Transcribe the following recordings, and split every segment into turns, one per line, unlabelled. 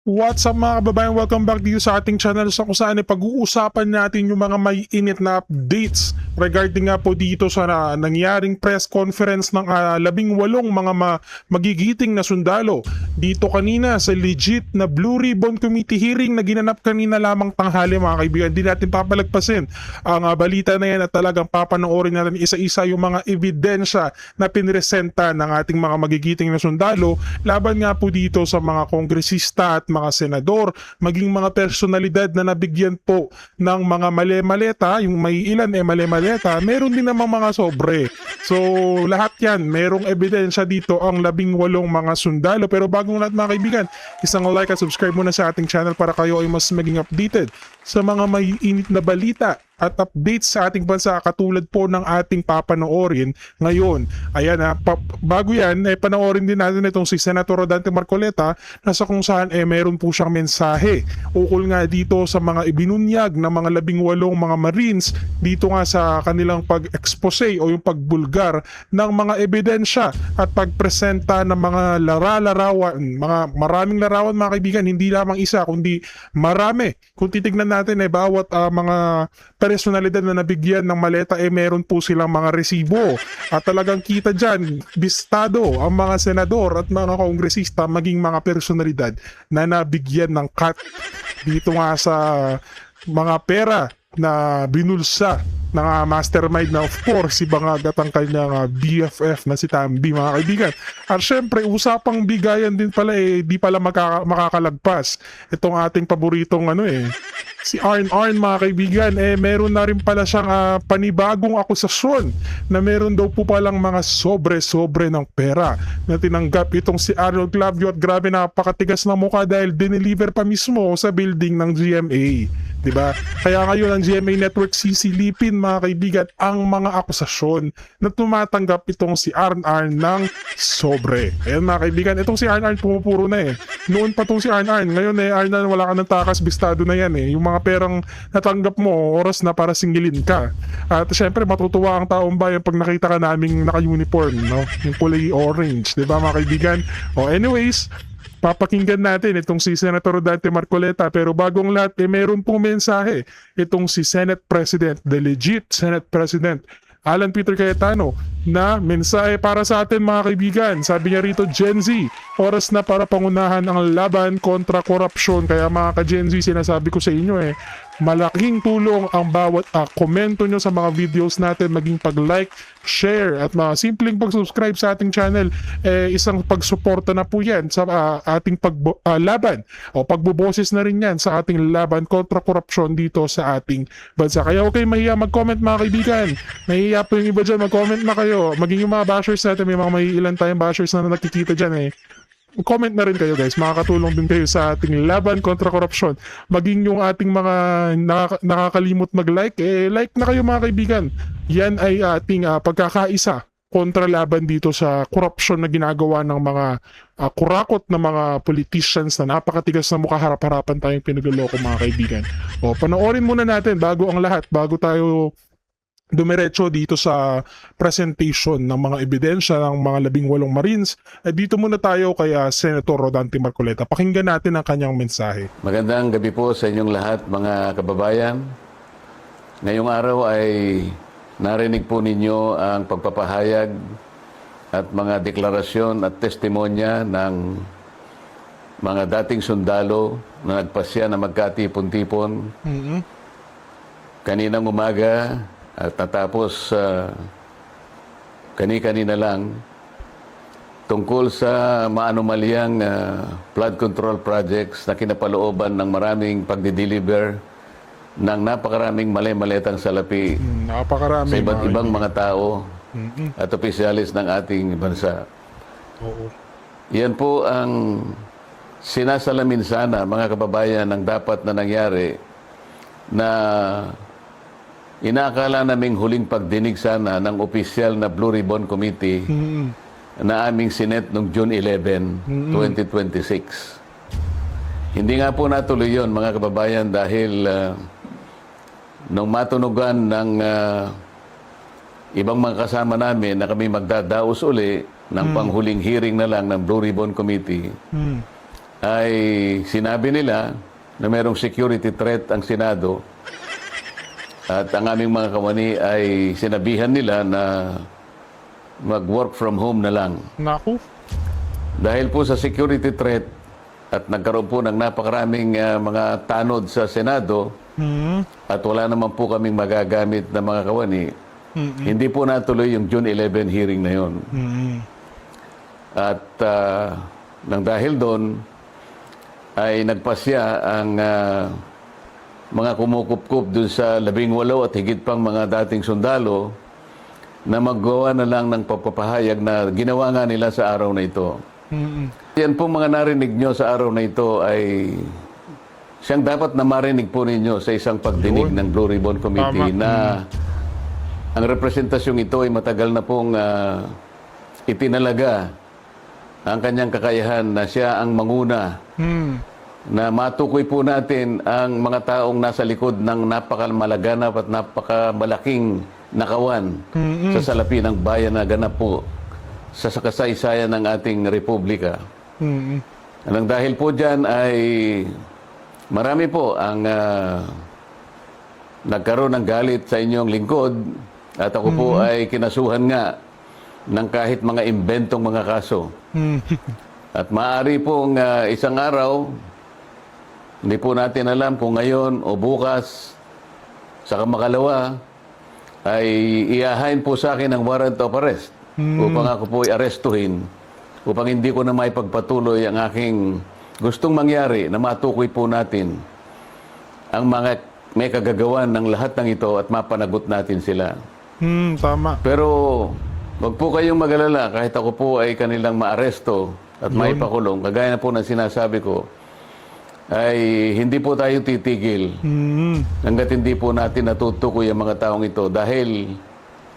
What's up mga kababayan? Welcome back dito sa ating channel sa kung saan pag-uusapan natin yung mga may init na updates regarding nga po dito sa nangyaring press conference ng 18 mga magigiting na sundalo dito kanina sa legit na Blue Ribbon Committee hearing na ginanap kanina lamang tanghali mga kaibigan. Hindi natin papalagpasin ang balita na yan at talagang papanoorin natin isa-isa yung mga ebidensya na pinresenta ng ating mga magigiting na sundalo laban nga po dito sa mga kongresista at mga senador, maging mga personalidad na nabigyan po ng mga mali-maleta, yung may ilan mali-maleta, meron din namang mga sobre. So lahat yan, merong ebidensya dito ang 18 mga sundalo. Pero bagong lahat mga kaibigan, isang like at subscribe muna sa ating channel para kayo ay mas maging updated sa mga may init na balita at updates sa ating bansa katulad po ng ating papanoorin ngayon. Ayan bago yan, panoorin din natin itong si Senator Rodante Marcoleta na sa kung saan meron po siyang mensahe ukol nga dito sa mga ibinunyag ng mga 18 mga Marines dito nga sa kanilang pag-expose o yung pagbulgar ng mga ebidensya at pagpresenta ng mga larawan, mga maraming larawan mga kaibigan, hindi lamang isa kundi marami. Kung titignan natin bawat mga personalidad na nabigyan ng maleta meron po silang mga resibo at talagang kita dyan bistado ang mga senador at mga kongresista maging mga personalidad na nabigyan ng cut dito nga sa mga pera na binulsa ng mastermind na of course si Bangagat ang kanyang BFF na si Tambi mga kaibigan. At syempre usapang bigayan din pala di pala makakalagpas itong ating paboritong si Arn mga kaibigan. Meron na rin pala siyang panibagong akusasyon na meron daw po palang mga sobre ng pera na tinanggap itong si Arnold Clavio at grabe napakatigas na mukha dahil dineliver pa mismo sa building ng GMA. Diba? Kaya ngayon ang GMA Network sisilipin mga kaibigan ang mga akusasyon na tumatanggap itong si Arn ng sobre. Ayan mga kaibigan, itong si Arn pumupuro na Noon pa itong si Arn, ngayon Arn wala ka ng takas, bistado na yan Yung mga perang natanggap mo, oras na para singilin ka. At syempre matutuwa ang taong bayan pag nakita ka naming naka-uniform, no? Yung kulay orange, diba mga kaibigan? Anyways, papakinggan natin itong si Senator Rodante Marcoleta pero bagong lahat meron pong mensahe itong si Senate President, the legit Senate President Alan Peter Cayetano na mensahe para sa atin mga kaibigan. Sabi niya rito, Gen Z, oras na para pangunahan ang laban kontra korupsyon. Kaya mga ka-Gen Z, sinasabi ko sa inyo malaking tulong ang bawat komento nyo sa mga videos natin, maging pag-like, share at mga simpleng pag-subscribe sa ating channel. Isang pagsuporta na po yan sa ating laban o pagbuboses na rin yan sa ating laban kontra korupsyon dito sa ating bansa. Kaya huwag kayong mahiya mag-comment mga kaibigan. Nahihiya po yung iba dyan, mag-comment na kayo. Maging yung mga bashers natin, may mga ilan tayong bashers na nakikita dyan comment na rin kayo guys, makakatulong din kayo sa ating laban kontra korupsyon. Maging yung ating mga nakakalimot mag-like, like na kayo mga kaibigan. Yan ay ating pagkakaisa kontra laban dito sa korupsyon na ginagawa ng mga kurakot na mga politicians na napakatigas na mukha, harap-harapan tayong pinagloloko mga kaibigan. Panoorin muna natin bago ang lahat, bago tayo dumiretso dito sa presentation ng mga ebidensya ng mga 18 Marines. Dito muna tayo kay Senator Rodante Marcoleta. Pakinggan natin ang kanyang mensahe.
Magandang gabi po sa inyong lahat mga kababayan. Ngayong araw ay narinig po ninyo ang pagpapahayag at mga deklarasyon at testimonya ng mga dating sundalo na nagpasya na magkatipon-tipon. Kaninang umaga at natapos kani-kanina lang tungkol sa maanumalyang flood control projects na kinapalooban ng maraming pagdi-deliver ng napakaraming mali-maletang salapi sa iba't ibang mga tao at opisyalis ng ating bansa. Yan po ang sinasalamin sana mga kababayan ng dapat na nangyari na inaakala naming huling pagdinig sana ng opisyal na Blue Ribbon Committee na aming sinet noong June 11, 2026. Hindi nga po natuloy yun mga kababayan dahil nung matunugan ng ibang mga kasama namin na kami magdadaos uli ng panghuling hearing na lang ng Blue Ribbon Committee, ay sinabi nila na mayroong security threat ang Senado at ang aming mga kawani ay sinabihan nila na mag-work from home na lang.
Naku.
Dahil po sa security threat at nagkaroon po ng napakaraming mga tanod sa Senado at wala naman po kaming magagamit na mga kawani, hindi po natuloy yung June 11 hearing na yon. At nang dahil doon, ay nagpasya ang mga kumukup-kup dun sa 18 at higit pang mga dating sundalo na maggawa na lang ng pagpapahayag na ginawa nga nila sa araw na ito. Yan po mga narinig nyo sa araw na ito ay siyang dapat na marinig po ninyo sa isang pagdinig ng Blue Ribbon Committee na ang representasyong ito ay matagal na pong itinalaga ang kanyang kakayahan na siya ang manguna na matukoy po natin ang mga taong nasa likod ng napakamalaganap at napakamalaking nakawan sa salapi ng bayan na ganap po sa kasaysayan ng ating republika. Anong dahil po dyan ay marami po ang nagkaroon ng galit sa inyong lingkod at ako po ay kinasuhan nga ng kahit mga imbentong mga kaso. At maaari pong isang araw, hindi po natin alam kung ngayon o bukas, sa makalawa, ay iahain po sa akin ang warrant of arrest upang ako po i-arestuhin, upang hindi ko na maipagpatuloy ang aking gustong mangyari na matukoy po natin ang mga may kagagawan ng lahat ng ito at mapanagot natin sila.
Tama.
Pero wag po kayong mag-alala kahit ako po ay kanilang maaresto at maipakulong. Kagaya na po ng sinasabi ko, ay hindi po tayo titigil hanggat hindi po natin natutukoy ang mga taong ito dahil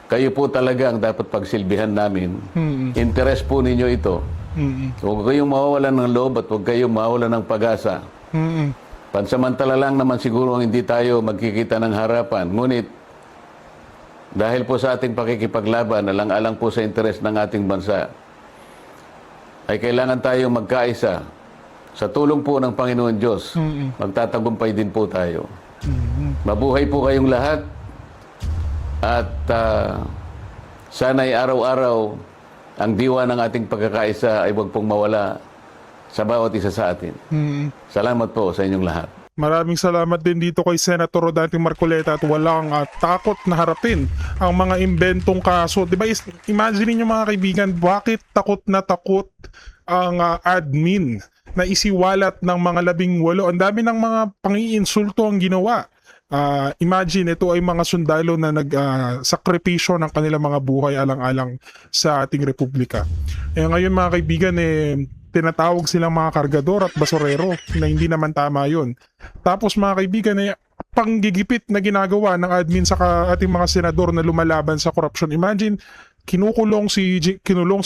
kayo po talaga ang dapat pagsilbihan namin. Interes po ninyo ito. Huwag kayong mawawalan ng loob at huwag kayong mawawalan ng pag-asa. Pansamantala lang naman siguro hindi tayo magkikita ng harapan. Ngunit dahil po sa ating pakikipaglaban, alang-alang po sa interes ng ating bansa, ay kailangan tayong magkaisa. Sa tulong po ng Panginoon Diyos, magtatagumpay din po tayo. Mabuhay po kayong lahat at sana'y araw-araw ang diwa ng ating pagkakaisa ay huwag pong mawala sa bawat isa sa atin. Salamat po sa inyong lahat.
Maraming salamat din dito kay Senator Rodante Marcoleta at walang takot na harapin ang mga imbentong kaso. Diba, imagine niyo mga kaibigan, bakit takot na takot ang admin na isiwalat ng mga 18? Ang dami ng mga pangiinsulto ang ginawa. Imagine, ito ay mga sundalo na nagsakripisyo ng kanilang mga buhay alang-alang sa ating republika. Ngayon mga kaibigan, tinatawag silang mga kargador at basurero na hindi naman tama yun. Tapos mga kaibigan, panggigipit na ginagawa ng admin sa ating mga senador na lumalaban sa korupsyon. Imagine, kinulong si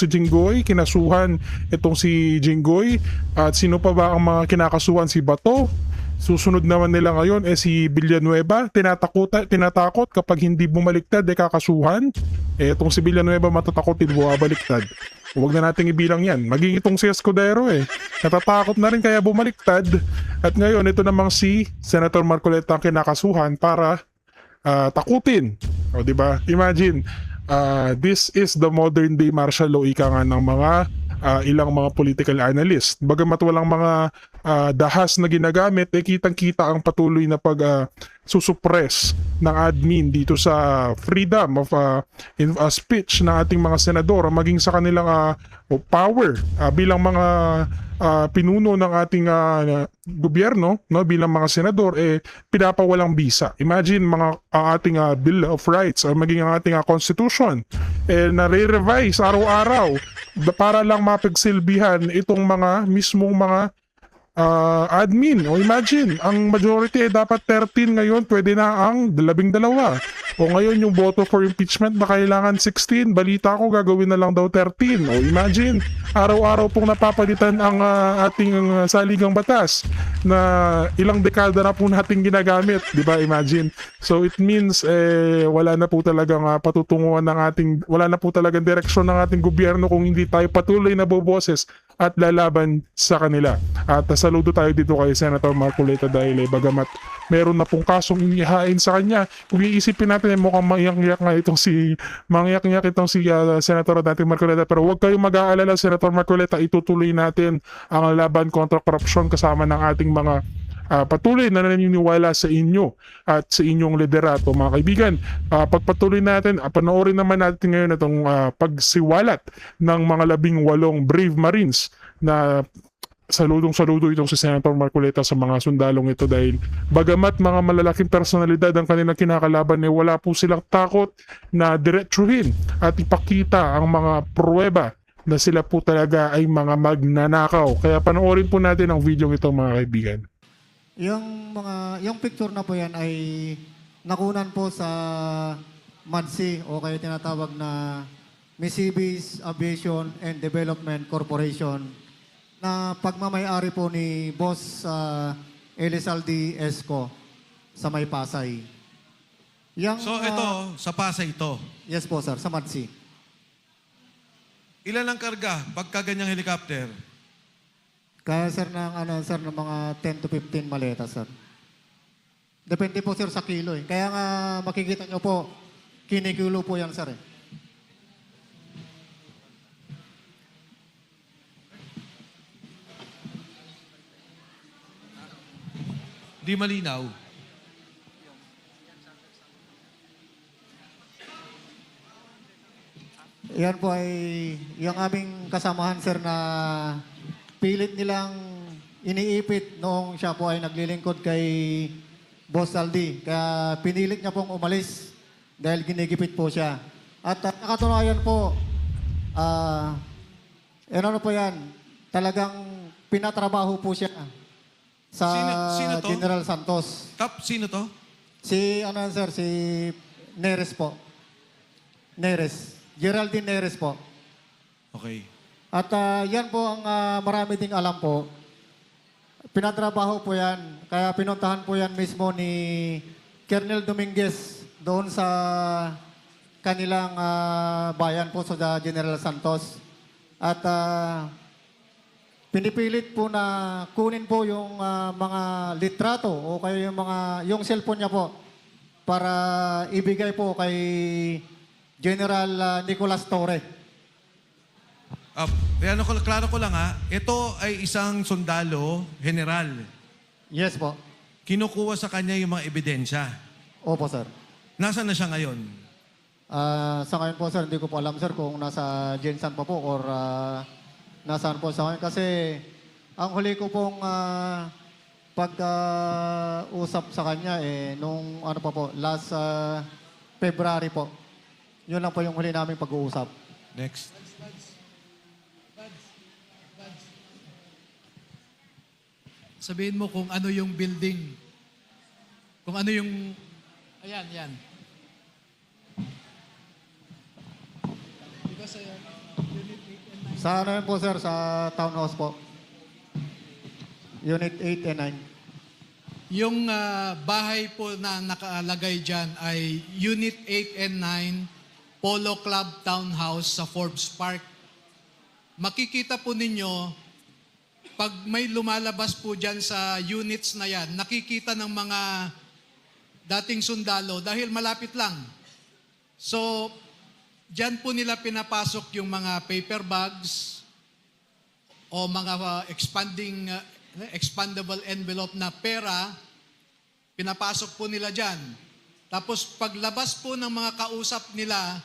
Jinggoy, kinasuhan itong si Jinggoy, at sino pa ba ang mga kinakasuhan? Si Bato. Susunod naman nila ngayon si Villanueva, tinatakot kapag hindi bumaliktad kakasuhan. Itong si Villanueva matatakotin, bumabaliktad. Huwag na nating ibilang yan. Maging itong si Escudero natatakot na rin kaya bumaliktad. At ngayon ito namang si Senator Marcoleta ang kinakasuhan para takutin. O diba? Imagine, this is the modern day martial law, ika nga ng mga ilang mga political analyst. Bagamat walang mga dahas na ginagamit, kitang-kita ang patuloy na pag-susuppress ng admin dito sa freedom of speech ng ating mga senador, maging sa kanilang power bilang mga pinuno ng ating gobyerno, no, bilang mga senador, pinapawalang bisa. Imagine ang ating Bill of Rights o maging ang ating Constitution nare-revise araw-araw para lang mapagsilbihan itong mga mismong mga admin. O imagine, ang majority dapat 13, ngayon pwede na ang 12. O ngayon yung boto for impeachment na kailangan 16, balita ko gagawin na lang daw 13. O imagine, araw-araw pong napapalitan ang ating saligang batas na ilang dekada na po nating ginagamit, di ba? Imagine. So it means wala na po talagang patutunguhan ng ating, wala na po talagang direksyon ng ating gobyerno kung hindi tayo patuloy na boboses at lalaban sa kanila. At saludo tayo dito kay Senator Marcoleta dahil bagamat meron na pong kasong inihain sa kanya, kung iisipin natin mukhang mangyak-ngyak nga itong si Senator natin Marcoleta, pero huwag kayong mag-aalala, Senator Marcoleta, itutuloy natin ang laban kontra korupsyon kasama ng ating mga patuloy na naniniwala sa inyo at sa inyong liderato, mga kaibigan. Pagpatuloy natin, panoorin naman natin ngayon itong pagsiwalat ng mga 18 brave Marines na saludo itong si Senator Marcoleta sa mga sundalong ito dahil bagamat mga malalaking personalidad ang kanilang kinakalaban, wala po silang takot na diretsuhin at ipakita ang mga pruweba na sila po talaga ay mga magnanakaw. Kaya panoorin po natin ang video ito, mga kaibigan.
Yung picture na po yan ay nakunan po sa MADSI o kaya tinatawag na Misibis Aviation and Development Corporation na pagmamay-ari po ni Boss Elizalde Esco sa May Pasay.
So ito, sa Pasay ito.
Yes po sir, sa MADSI.
Ilan ang karga pagka ganyang helicopter?
Kaya sir ng mga 10 to 15 maleta sir. Depende po sir sa kilo eh. Kaya nga makikita nyo po, kinikilo po yan sir eh.
Di malinaw.
Yan po ay yung aming kasamahan sir na pilit nilang iniipit noong siya po ay naglilingkod kay Boss Aldi. Kaya pinilit niya pong umalis dahil ginigipit po siya. At nakatunayan po, ano po yan, talagang pinatrabaho po siya sa
Sino to?
General Santos.
Sino to?
Si Neres po. Neres. Geraldine Neres po.
Okay.
At yan po ang marami ding alam po. Pinatrabaho po yan. Kaya pinuntahan po yan mismo ni Colonel Dominguez doon sa kanilang bayan po sa General Santos. At pinipilit po na kunin po yung mga litrato o kaya yung cellphone niya po para ibigay po kay General Nicolas Torre.
Klaro ko lang ha, ito ay isang sundalo, general.
Yes po.
Kinukuha sa kanya yung mga ebidensya.
Opo sir.
Nasaan na siya ngayon?
Sa ngayon po sir, hindi ko po alam sir kung nasa Jensan pa po or nasaan po sa ngayon. Kasi ang huli ko pong pag-usap sa kanya nung last February po. Yun lang po yung huli namin pag-uusap.
Next.
Sabihin mo kung ano yung building. Kung ano yung... Ayan, yan.
Sa ano yun po sir, sa townhouse po. Unit 8 and 9.
Yung bahay po na nakalagay dyan ay Unit 8 and 9, Polo Club Townhouse sa Forbes Park. Makikita po ninyo, pag may lumalabas po dyan sa units na yan, nakikita ng mga dating sundalo dahil malapit lang. So, dyan po nila pinapasok yung mga paper bags o mga expandable envelope na pera, pinapasok po nila dyan. Tapos paglabas po ng mga kausap nila,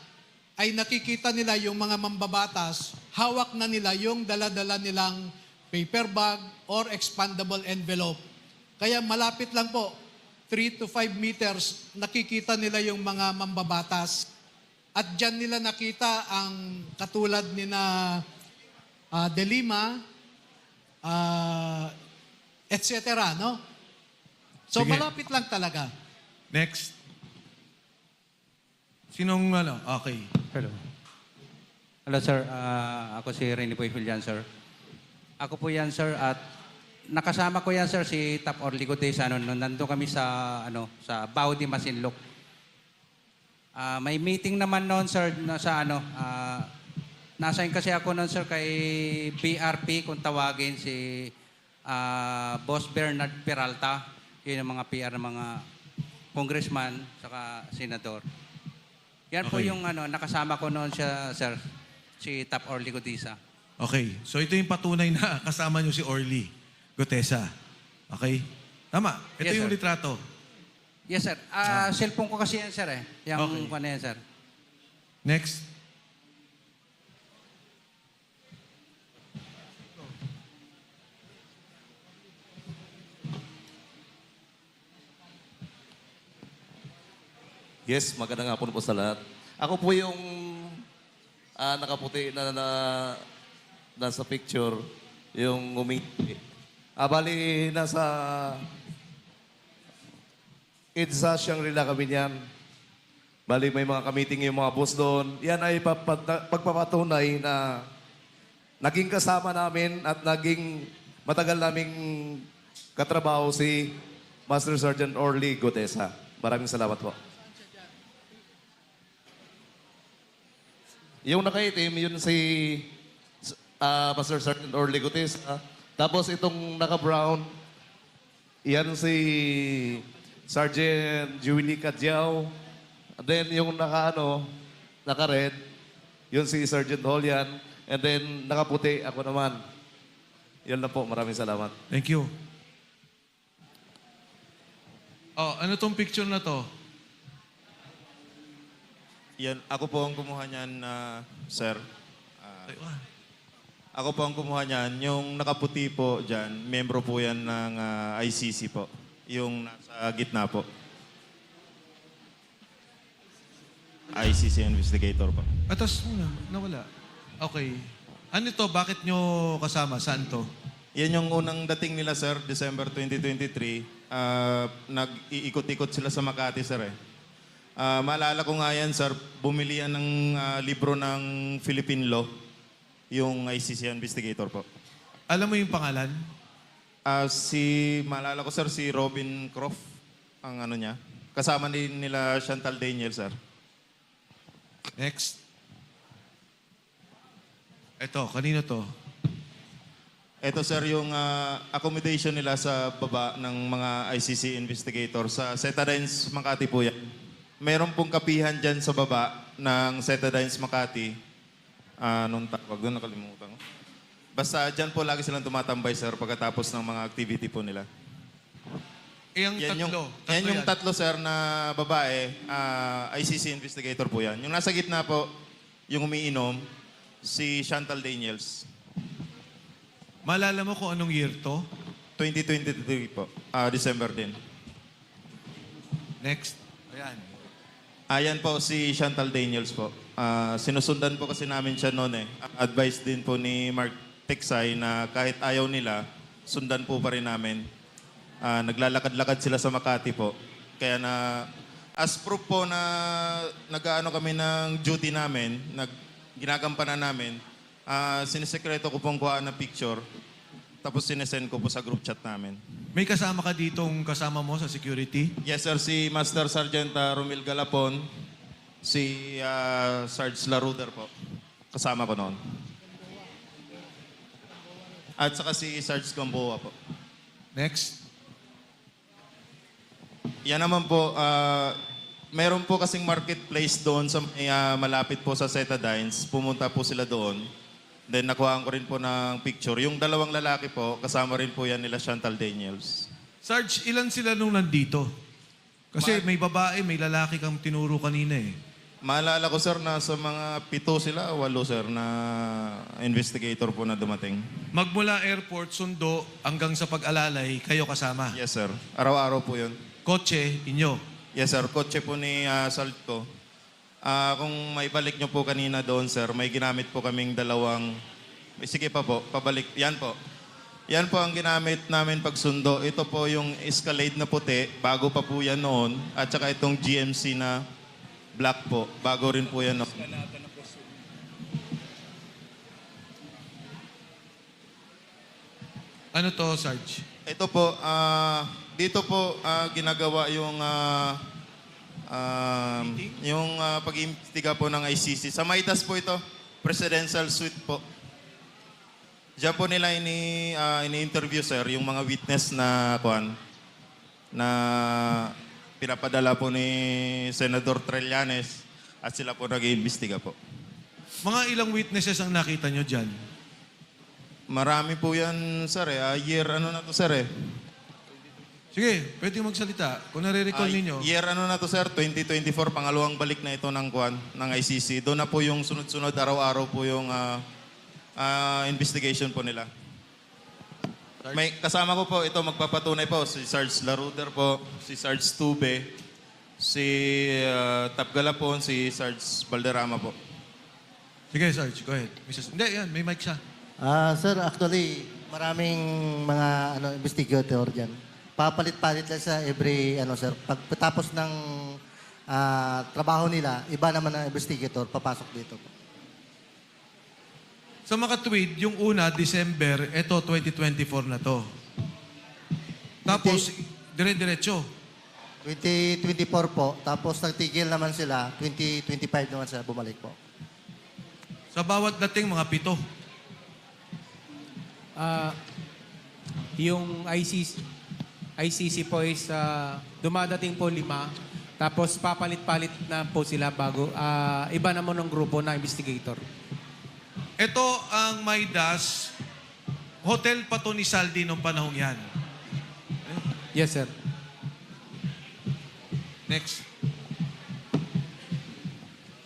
ay nakikita nila yung mga mambabatas, hawak na nila yung dala-dala nilang paper bag or expandable envelope. Kaya malapit lang po, 3 to 5 meters, nakikita nila yung mga mambabatas. At dyan nila nakita ang katulad ni na De Lima, etc. No? So
Sige.
malapit lang talaga.
Next. Sinong ano? Okay.
Hello. Hello, sir. Ako si Rene Boy Julian, sir. Ako po yan, sir, at nakasama ko yan, sir, si Tap Orligote sa nandun kami sa sa Baudi Masinloc. May meeting naman noon, sir, sa Nasa kasi ako nun, sir, kay BRP, kung tawagin si Boss Bernard Peralta. Yun ang mga PR ng mga congressman saka senador. Yan po
Okay.
yung nakasama ko noon siya, sir, si Tap Orly Gutesa.
Okay. So ito yung patunay na kasama nyo si Orly Gutesa. Okay? Tama. Ito
Yes,
yung
sir.
litrato.
Yes, sir. Cellphone ko kasi yan, sir, eh. Yung
Okay.
ano yan, sir.
Next.
Yes, magandang hapon po sa lahat. Ako po yung nakaputi na nasa picture, yung umiti. Bali, nasa EDSA Shangri-La kami niyan. Bali, may mga kamiting yung mga boss doon. Yan ay pagpapatunay na naging kasama namin at naging matagal naming katrabaho si Master Sergeant Orly Gutesa. Maraming salamat po. Yung nakaitim, yun si Master Sergeant Orly Gutesa. Tapos itong naka-brown, yan si Sergeant Julie Cadjao. And then yung naka-red, yun si Sergeant Holian. And then nakaputi, ako naman. Yun na po, maraming salamat.
Thank you. Oh, ano tong picture na to?
Yan, ako po ang kumuha niyan, sir.
Ay, ah.
Ako po ang kumuha niyan. Yung nakaputi po dyan, membro po yan ng ICC po. Yung nasa gitna po. ICC investigator po.
Atas muna, nawala. Okay. Ano to? Bakit nyo kasama? Saan to?
Yan yung unang dating nila, sir, December 2023. Nag-iikot-ikot sila sa Makati, sir eh. Maalala ko nga yan, sir, bumili yan ng libro ng Philippine Law, yung ICC investigator po.
Alam mo yung pangalan?
Maalala ko, sir, si Robin Croft, ang ano niya. Kasama din nila Chantal Daniel, sir.
Next. Ito, kanino to?
Ito, sir, yung accommodation nila sa baba ng mga ICC investigator sa Setadines, Makati po yan. Meron pong kapihan dyan sa baba ng Setadines, Makati. Nung tawag doon, nakalimutan ko. Basta dyan po lagi silang tumatambay, sir, pagkatapos ng mga activity po nila.
Eh, ang tatlo.
Yan yung
yan.
tatlo, sir, na babae. ICC investigator po yan. Yung nasa gitna po, yung umiinom, si Chantal Daniels.
Maalala mo kung anong year to?
2023 po. December din.
Next. Ayan.
Ayan po si Chantal Daniels po. Sinusundan po kasi namin siya noon eh. Advice din po ni Mark Tiksay na kahit ayaw nila, sundan po pa rin namin. Naglalakad-lakad sila sa Makati po. Kaya na, as proof po na nag-ano kami ng duty namin, ginagampanan namin, sinisekreto ko pong kuhaan ng picture, tapos sinesend ko po sa group chat namin.
May kasama ka ditong kasama mo sa security?
Yes, sir. Si Master Sergeant Romil Galapon, si Sarge Laruder po. Kasama ko noon. At saka si Sarge Gamboa po.
Next.
Yan naman po, meron po kasing marketplace doon sa malapit po sa Setadines. Pumunta po sila doon. Then nakuhaan ko rin po ng picture. Yung dalawang lalaki po, kasama rin po yan nila Chantal Daniels.
Sarge, ilan sila nung nandito? Kasi may babae, may lalaki kang tinuro kanina eh.
Maalala ko, sir, na sa mga 7 sila, 8, sir, na investigator po na dumating.
Magmula airport, sundo, hanggang sa pag-alalay, kayo kasama.
Yes, sir. Araw-araw po yun.
Kotse, inyo.
Yes, sir. Kotse po ni Salto. Kung may balik nyo po kanina doon, sir, may ginamit po kaming dalawang... Sige pa po, pabalik. Yan po. Yan po ang ginamit namin pagsundo. Ito po yung Escalade na puti, bago pa po yan noon. At saka itong GMC na black po, bago rin po yan noon.
Ano to, Sarge?
Ito po, dito po ginagawa yung pag-iimbestiga po ng ICC. Sa Maitas po ito. Presidential suite po. Diyan po nila ini-interview, sir, yung mga witness na pinapadala po ni Senador Trillanes at sila po nag-iimbestiga po.
Mga ilang witnesses ang nakita nyo dyan?
Marami po yan, sir. Year ano na to, sir eh.
Sige, pwede magsalita. Kung nare-recall ninyo.
Year ano na to, sir, 2024, pangalawang balik na ito ng ICC. Doon na po yung sunod-sunod, araw-araw po yung investigation po nila. May kasama ko po ito, magpapatunay po, si Sarge Laruder po, si Sarge Tube, si Tap Galapon, si Sarge Valderrama po.
Sige, Sarge, go ahead. Hindi, yan, may mic siya.
Sir, actually, maraming mga investigator dyan. Papalit-palit lang sa every, sir, pagkatapos ng trabaho nila, iba naman ang investigator, papasok dito.
Sa makatwid, yung una, December, eto 2024 na to. Tapos, dire-diretso.
2024 po, tapos nagtigil naman sila, 2025 naman sila bumalik po.
Sa bawat dating, mga 7.
Yung ICC po is dumadating po 5. Tapos papalit-palit na po sila bago. Iba naman ng grupo na investigator.
Ito ang Maidas. Hotel pa to ni Saldi nung panahong yan.
Yes, sir.
Next.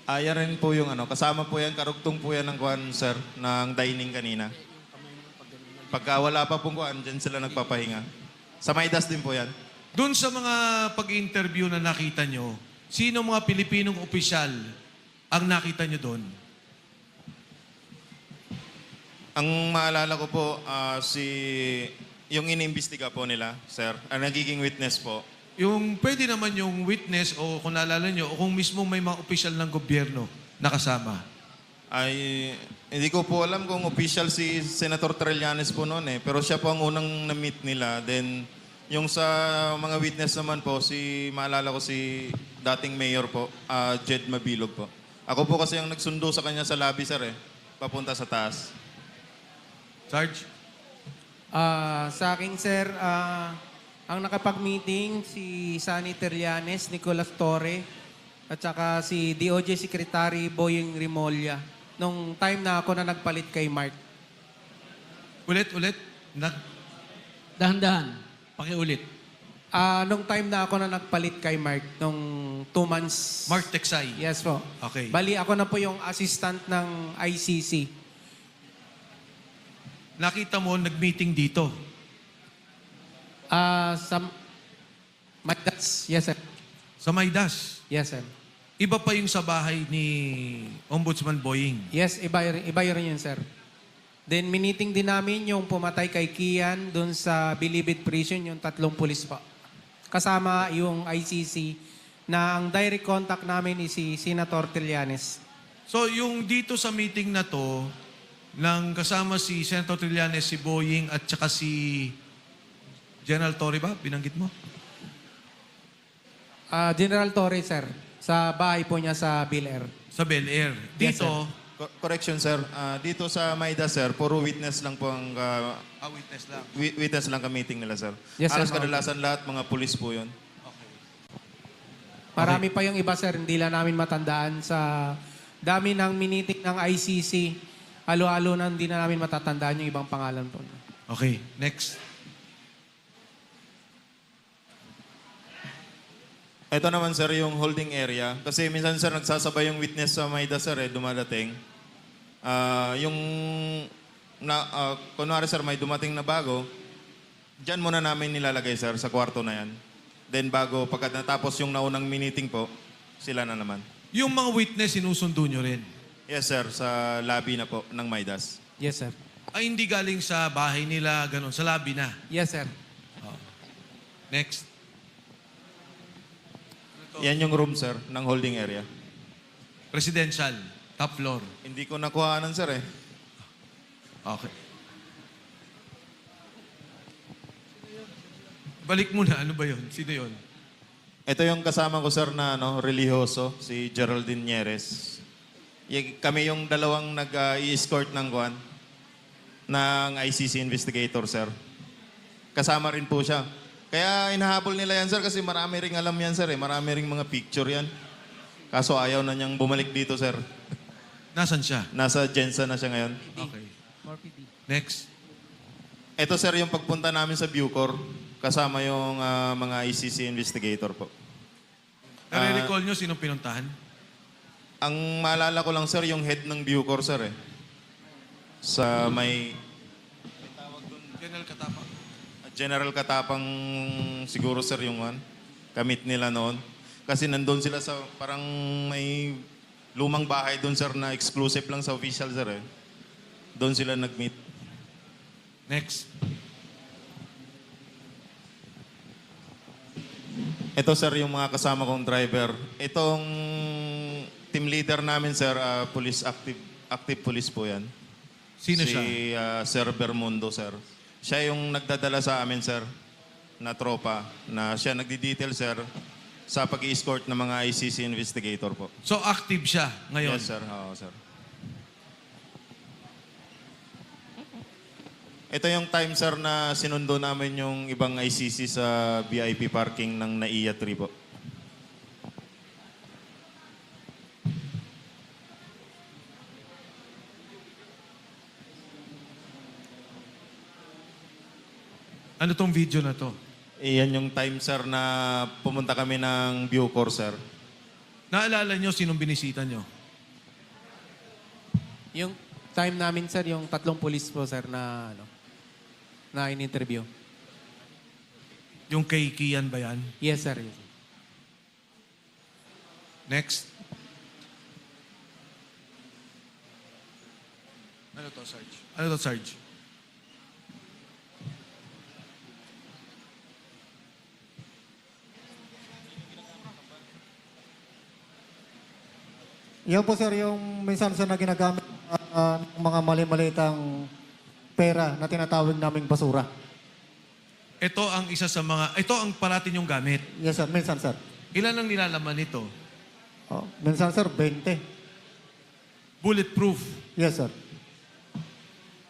Yan rin po yung kasama po yan, karugtong po yan ng sir, ng dining kanina. Pagka wala pa pong dyan sila nagpapahinga. Sa Maidas din po yan.
Doon sa mga pag-interview na nakita nyo, sino mga Pilipinong opisyal ang nakita nyo doon?
Ang maalala ko po, yung inimbestiga po nila, sir, ang nagiging witness po.
Yung pwede naman yung witness o kung naalala nyo, o kung mismo may mga opisyal ng gobyerno nakasama.
Ay, hindi ko po alam kung official si Senator Trillanes po noon eh. Pero siya po ang unang na-meet nila. Then, yung sa mga witness naman po, maalala ko si dating mayor po, Jed Mabilog po. Ako po kasi ang nagsundo sa kanya sa lobby, sir eh. Papunta sa taas.
Sarge?
Sa akin, sir, ang nakapag-meeting si Sunny Trillanes, Nicolas Torre, at saka si DOJ Secretary Boying Rimolya. Nung time na ako na nagpalit kay Mark.
Ulit.
Dahan-dahan. Pakiulit. Nung time na ako na nagpalit kay Mark, nung 2 months.
Mark Texay.
Yes po.
Okay.
Bali, ako na po yung assistant ng ICC.
Nakita mo, nag-meeting dito.
Sa Maidas. Yes, sir.
Sa Maidas.
Yes, sir.
Iba pa yung sa bahay ni Ombudsman Boying.
Yes, iba rin yun, sir. Then, miniting din namin yung pumatay kay Kian doon sa Bilibid Prison, yung 3 pulis pa. Kasama yung ICC na ang direct contact namin is si Senator Trillanes.
So, yung dito sa meeting na to, nang kasama si Senator Trillanes, si Boying, at saka si General Torre ba? Binanggit mo?
General Torre, sir. Sa bahay po niya sa Bel Air.
Sa Bel Air.
Yes,
Dito,
Correction, sir. Dito sa Maidas, sir, puro witness lang po ang
witness lang.
witness lang ka meeting nila, sir.
Yes, sir.
Halos kadalasan lahat mga pulis po yun.
Marami pa yung iba, sir. Hindi lang namin matandaan sa dami ng minitik ng ICC. Halo-halo na hindi na namin matatandaan yung ibang pangalan po.
Okay, next.
Ito naman, sir, yung holding area. Kasi minsan, sir, nagsasabay yung witness sa Maidas, sir, dumadating. Kunwari, sir, may dumating na bago, dyan muna namin nilalagay, sir, sa kwarto na yan. Then pagka natapos yung naunang meeting po, sila na naman.
Yung mga witness, sinusundo nyo rin.
Yes, sir, sa lobby na po ng Maidas.
Yes, sir.
Ay, hindi galing sa bahay nila, ganun. Sa lobby na.
Yes, sir.
Next.
Yan yung room, sir, ng holding area.
Presidential. Top floor.
Hindi ko nakuhaanan, sir, eh.
Okay. Balik muna. Ano ba yun? Sino yun?
Ito yung kasama ko, sir, na relihiyoso, si Geraldine Nieres. Kami yung dalawang nag-i-escort ng kuan ng ICC investigator, sir. Kasama rin po siya. Kaya inahabol nila yan, sir, kasi marami ring alam yan, sir. Marami ring mga picture yan. Kaso ayaw na niyang bumalik dito, sir.
Nasaan siya?
Nasa Jensa na siya ngayon.
Okay. Next.
Ito, sir, yung pagpunta namin sa Bucor, kasama yung mga ICC investigator po.
Nare-recall nyo sinong pinuntahan?
Ang maalala ko lang, sir, yung head ng Bucor, sir, eh. Sa may
General Katapa.
General Katapang siguro, sir, yung kamit nila noon. Kasi nandun sila sa parang may lumang bahay doon, sir, na exclusive lang sa official, sir, eh. Doon sila nag-meet.
Next.
Ito, sir, yung mga kasama kong driver. Itong team leader namin, sir, police active police po yan.
Sino
si
siya?
Sir Bermundo, sir. Siya yung nagdadala sa amin, sir, na tropa, na siya nagdi-detail, sir, sa pag-i-escort ng mga ICC investigator po.
So active siya ngayon?
Yes, sir. Oo, sir. Ito yung time, sir, na sinundo namin yung ibang ICC sa VIP parking ng NAIA 3 po.
Ano tong video na to?
Iyan yung time, sir, na pumunta kami ng Bucor, sir.
Naalala nyo sinong binisita nyo?
Yung time namin, sir, yung 3 pulis po, sir, na na in-interview.
Yung kay Kian ba yan?
Yes, sir. Yes, sir.
Next. Ano to, Sarge? Ano to, Sarge?
Yan po sir yung minsan sa na ginagamit ng mga mali-malitang pera na tinatawag naming basura.
Ito ang isa sa mga, ito ang parating yung gamit.
Yes sir, minsan sir.
Ilan ang nilalaman nito?
Oh, minsan sir, 20.
Bulletproof.
Yes sir.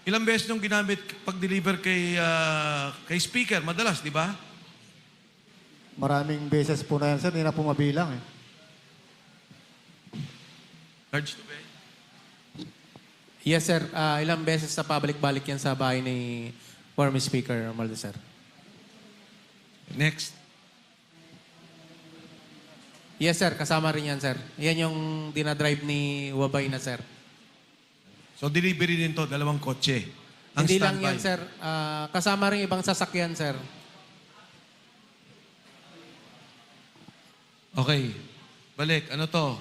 Ilang beses nyung ginamit pag-deliver kay speaker? Madalas, di ba?
Maraming beses po na yan sir, hindi na po mabilang eh.
Sarge Tubay?
Yes, sir. Ilang beses sa pabalik-balik yan sa bahay ni former Speaker Romualdez, sir.
Next.
Yes, sir. Kasama rin yan, sir. Yan yung dinadrive ni Wabay na, sir.
So delivery din to, 2 kotse. Ang
Hindi lang
standby.
yan, sir. Kasama rin ibang sasakyan, sir.
Okay. Balik. Ano to?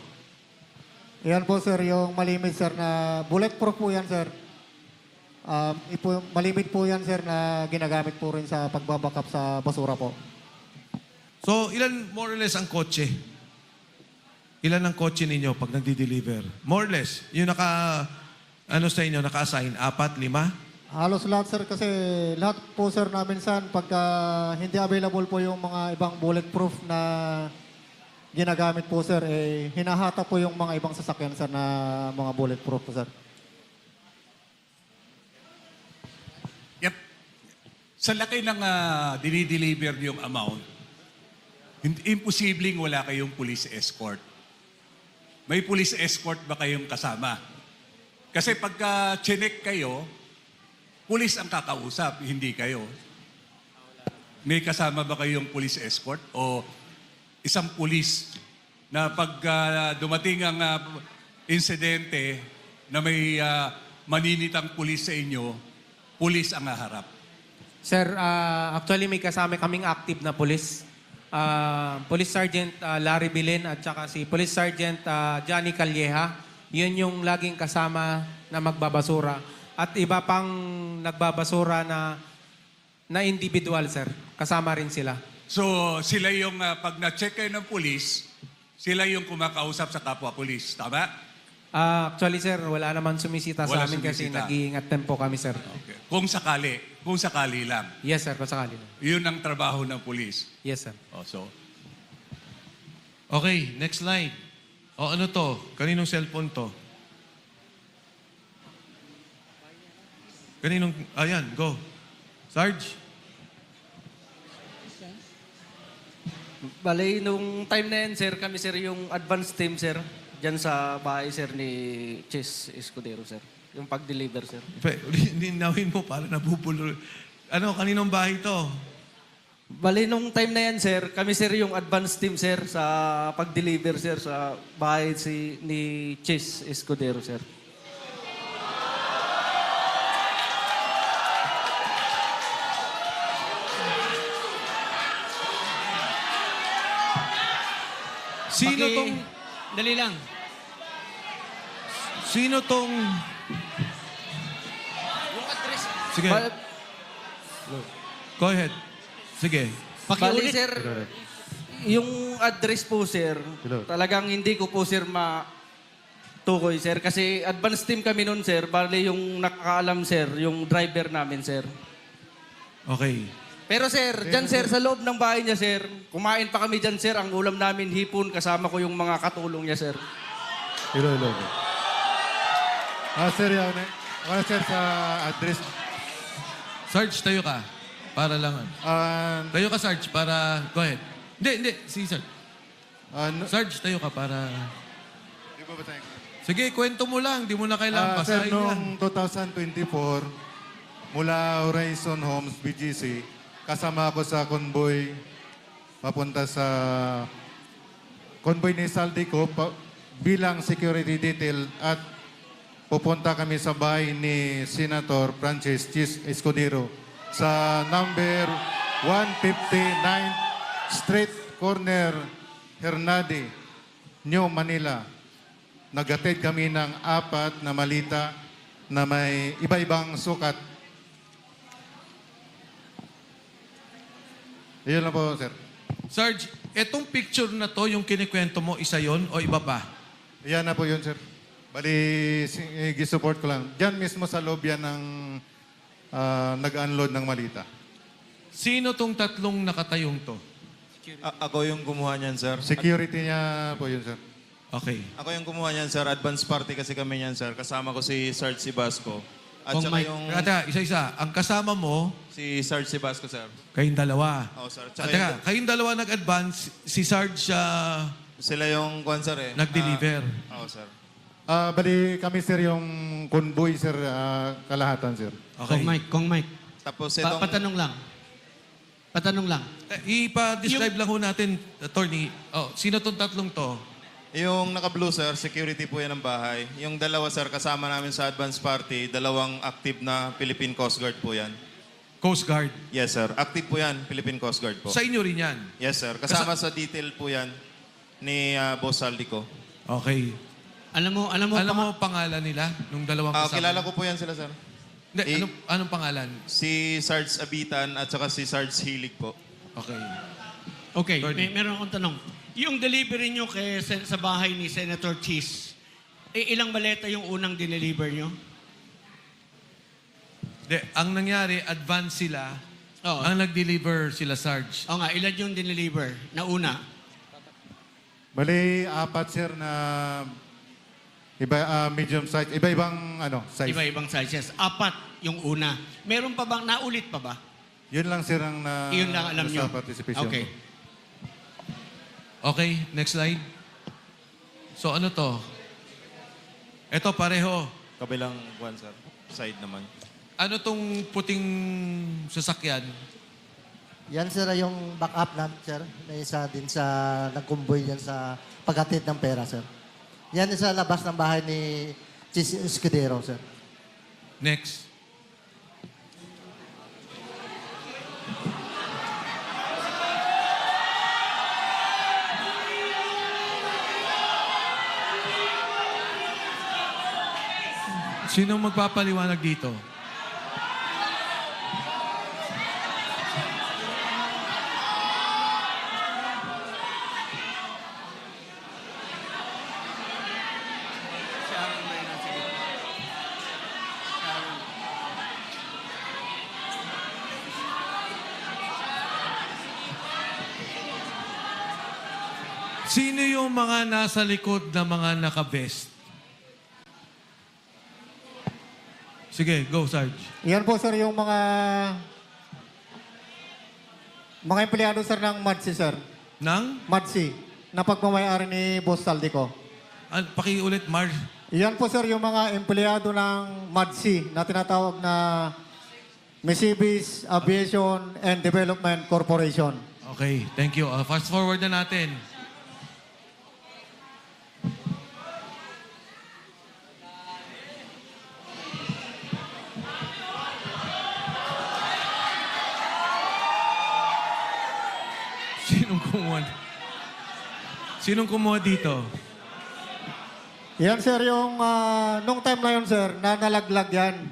Yan po sir, yung malimit sir na bulletproof po yan sir. Malimit po yan sir na ginagamit po rin sa pagbabackup sa basura po.
So, ilan more or less ang kotse? Ilan ang kotse ninyo pag nagdi-deliver? More or less. Yung sa inyo, naka-assign? 4, 5?
Halos lahat sir kasi lahat po sir namin saan pagka hindi available po yung mga ibang bulletproof na ginagamit po sir, hinahata po yung mga ibang sasakyan sir na mga bulletproof po sir.
Yep. Sa laki ng dinideliver yung amount, imposibleng wala kayong police escort. May police escort ba kayong kasama? Kasi pagka chinek kayo, police ang kakausap, hindi kayo. May kasama ba kayong police escort? O isang pulis na pag dumating ang insidente na may maninitang pulis sa inyo, pulis ang haharap?
Sir, actually may kasama kaming active na pulis. Police Sergeant Larry Bilen at saka si Police Sergeant Johnny Calleja. Yun yung laging kasama na magbabasura. At iba pang nagbabasura na individual, sir. Kasama rin sila.
So sila yung pag na-check kayo ng pulis, sila yung kumakausap sa kapwa pulis. Tama?
Actually, sir, wala naman sumisita
Wala
sa amin kasi
sumisita.
nag-iingat din po kami, sir.
Okay. Kung sakali lang.
Yes, sir. Pasakali na.
Yun ang trabaho ng pulis.
Yes, sir.
So,
Okay, next slide. O ano to? Kaninong cellphone to? Kaninong, ayan, go. Sarge?
Bale, nung time na yan, sir, kami, sir, yung advance team, sir, dyan sa bahay, sir, ni Chis Escudero, sir. Yung pag-deliver, sir.
Ninawin mo para nabubulo. Ano, kaninong bahay to?
Bale, nung time na yan, sir, kami, sir, yung advance team, sir, sa pag-deliver, sir, sa bahay ni Chis Escudero, sir.
Sino tong...
Dali lang.
Sino tong... Sige. Go ahead. Sige.
Bale, sir, yung address po, sir, talagang hindi ko po, sir, matukoy, sir. Kasi advance team kami nun, sir. Bale, yung nakakaalam, sir, yung driver namin, sir.
Okay.
Pero sir, dyan sir, sa loob ng bahay niya sir, kumain pa kami dyan sir, ang ulam namin hipon, kasama ko yung mga katulong niya sir.
Hello. Sir, ako sir sa address.
Sarge, tayo ka. Para lang. Tayo ka, Sarge, para... Go ahead. Hindi. Si Sarge. Sarge, tayo ka para... Sige, kwento mo lang. Di mo na kailangan
Sir,
basahin yan.
noong 2024, mula Horizon Homes, BGC, kasama ako sa convoy papunta sa convoy ni Saldico bilang security detail at pupunta kami sa bahay ni Senator Francis Chis Escudero sa number 159th Street, corner Hernade, New Manila. Nagatid kami ng 4 na malita na may iba-ibang sukat. Iyon lang po, sir.
Sarge, etong picture na to, yung kinikwento mo, isa yon o iba pa?
Yan na po yun, sir. Bali, gisupport ko lang. Diyan mismo sa loob yan ng nag-unload ng malita.
Sino tong tatlong nakatayong to?
Ako yung kumuha niyan, sir.
Security niya po yun, sir.
Okay.
Ako yung kumuha niyan, sir. Advance party kasi kami niyan, sir. Kasama ko si Sarge Sibasco. At saka yung...
Isa-isa. Ang kasama mo,
Si Sarge Sibasco, sir.
kayong dalawa.
Oo, sir.
At teka, kayong dalawa nag-advance, si Sarge
Sila yung kwan, sir, eh.
nag-deliver.
Oo, sir.
Bali, kami, sir, yung convoy, sir, kalahatan, sir.
Okay.
Kong Mike.
Tapos itong...
Patanong lang.
Ipa-describe lang ho natin, attorney. Oh, sino tong tatlong to?
Yung naka-blue, sir, security po yan ng bahay. Yung dalawa, sir, kasama namin sa advance party, dalawang active na Philippine Coast Guard po yan.
Coast Guard.
Yes, sir. Active po yan, Philippine Coast Guard po.
Sa inyo rin yan.
Yes, sir. Kasama sa detail po yan ni Boss Saldico.
Okay.
Alam mo
pangalan nila nung dalawang kasama?
Kilala ko po yan sila, sir.
Hindi, anong pangalan?
Si Sarge Abitan at saka si Sarge Hilig po.
Okay.
Okay,
Attorney.
meron akong tanong. Yung delivery nyo sa bahay ni Senator Chis, ilang maleta yung unang dineliver nyo?
Ang nangyari, advance sila.
Oo.
Ang nag-deliver sila, Sarge.
O nga, ilan yung dineliver na una?
Bali, 4, sir, na medium size. Iba-ibang size.
Iba-ibang sizes. 4 yung una. Meron pa bang, naulit pa ba?
Yun lang, sir, ang
Yun lang alam nyo?
sa participation.
Okay.
Okay, next slide. So ano to? Ito pareho.
Kabilang one, sir. Side naman.
Ano tong puting sasakyan?
Yan sir yung backup namin sir. Na isa din sa nagkumboy yan sa paghatid ng pera sir. Yan sa labas ng bahay ni Chis Escudero sir.
Next. Sino magpapaliwanag dito? Sino yung mga nasa likod na mga naka-vest? Sige, go, Sarge.
Yan po sir yung mga empleyado sir ng MADSI sir.
Nang?
MADSI na pagmamayari ni Boss Saldico.
Pakiulit, Mar.
Yan po sir yung mga empleyado ng MADSI na tinatawag na Misibis Aviation and Development Corporation.
Okay, thank you. Fast forward na natin. Sinong kumuha dito?
Yan sir yung nung time na yun sir, na nalaglag yan.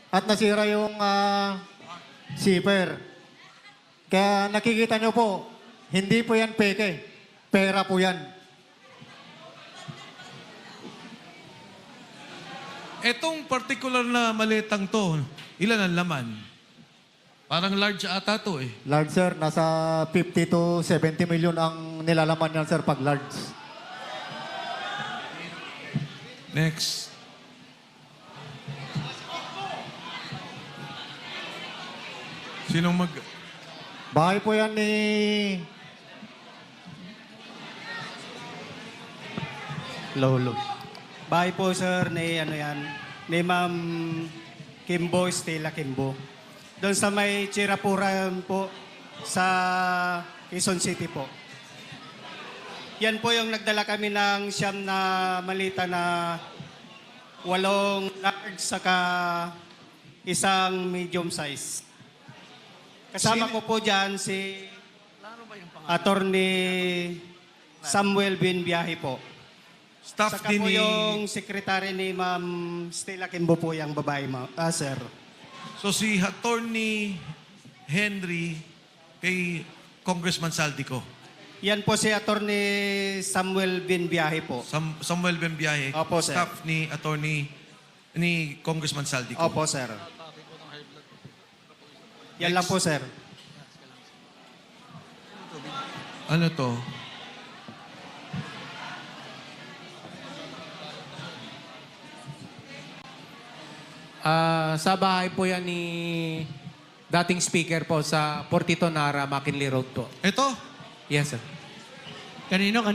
At nasira yung zipper. Kaya nakikita nyo po, hindi po yan peke. Pera po yan.
Etong particular na maletang to, ilan ang laman? Parang large ata to eh.
Large sir, nasa 50 to 70 million ang nilalaman yan sir pag large.
Next. Sinong mag...
Bahay po yan ni...
Lolo. Bahay po sir ni ni Ma'am Kimbo, Stella Kimbo. Doon sa may Chirapuran po sa Quezon City po. Yan po yung nagdala kami ng siyam na malita na 8 large saka isang medium size. Kasama ko po dyan si Attorney Samuel Binbiyahe po.
Staff
Saka
din
po
ni...
yung secretary ni Ma'am Stella Kimbo po yung babae, sir.
So si Attorney Henry kay Congressman Saldico.
Yan po si Attorney Samuel Binbiyahe po.
Samuel Bembiahe.
Opo, sir.
Staff ni ni Congressman Saldico.
Opo, sir. Yan lang po, sir.
Ano to?
Sa bahay po yan ni dating speaker po sa Portito Nara, McKinley Road po.
Ito?
Yes, sir.
Kanino?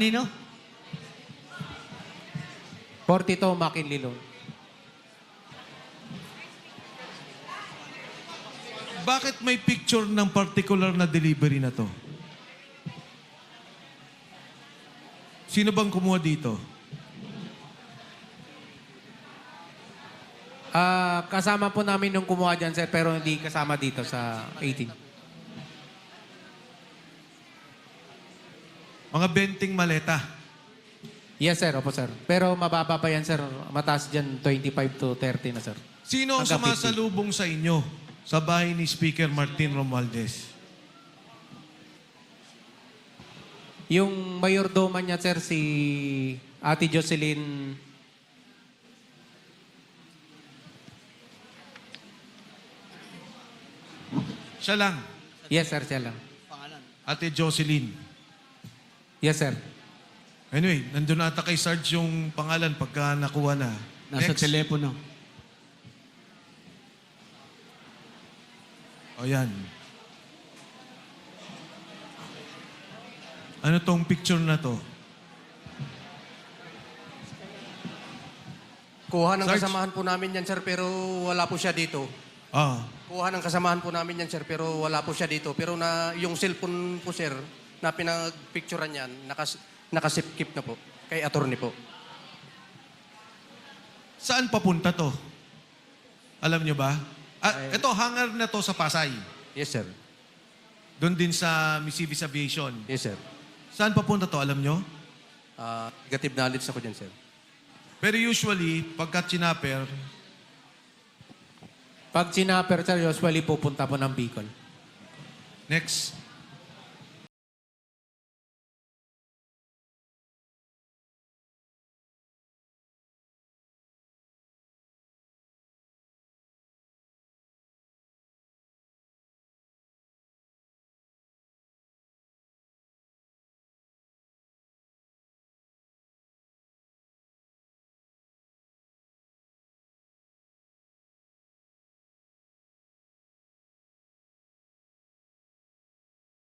Portito, McKinley Road.
Bakit may picture ng particular na delivery na to? Sino bang kumuha dito?
Kasama po namin nung kumuha dyan, sir, pero hindi kasama dito sa 18.
Mga benting maleta.
Yes, sir. Opo, sir. Pero mababa pa yan, sir. Mataas dyan, 25 to 30 na, sir.
Sino ang
Hanggang 50.
sumasalubong sa inyo sa bahay ni Speaker Martin Romualdez?
Yung mayordoma niya, sir, si Ate Jocelyn.
Siya lang.
Yes, sir. Siya lang.
Ate Jocelyn.
Yes, sir.
Anyway, nandun ata kay Sarge yung pangalan pagka nakuha na.
Nasa
Next.
telepono.
O yan. Ano tong picture na to?
Kuha ng
Sarge?
kasamahan po namin yan, sir, pero wala po siya dito.
Ah,
Kuha ng kasamahan po namin yan, sir, pero wala po siya dito. Pero yung cellphone po, sir, na pinag-picturean yan, nakasip-keep na po. Kay attorney po.
saan papunta to? Alam nyo ba? Ito, hangar na to sa Pasay.
Yes, sir.
Doon din sa Misibis Aviation.
Yes, sir.
Saan papunta to? Alam nyo?
Negative knowledge ako dyan, sir.
Pero usually, pagka chinapper,
Pag sinapper, sir, usually pupunta po ng Bicol.
next.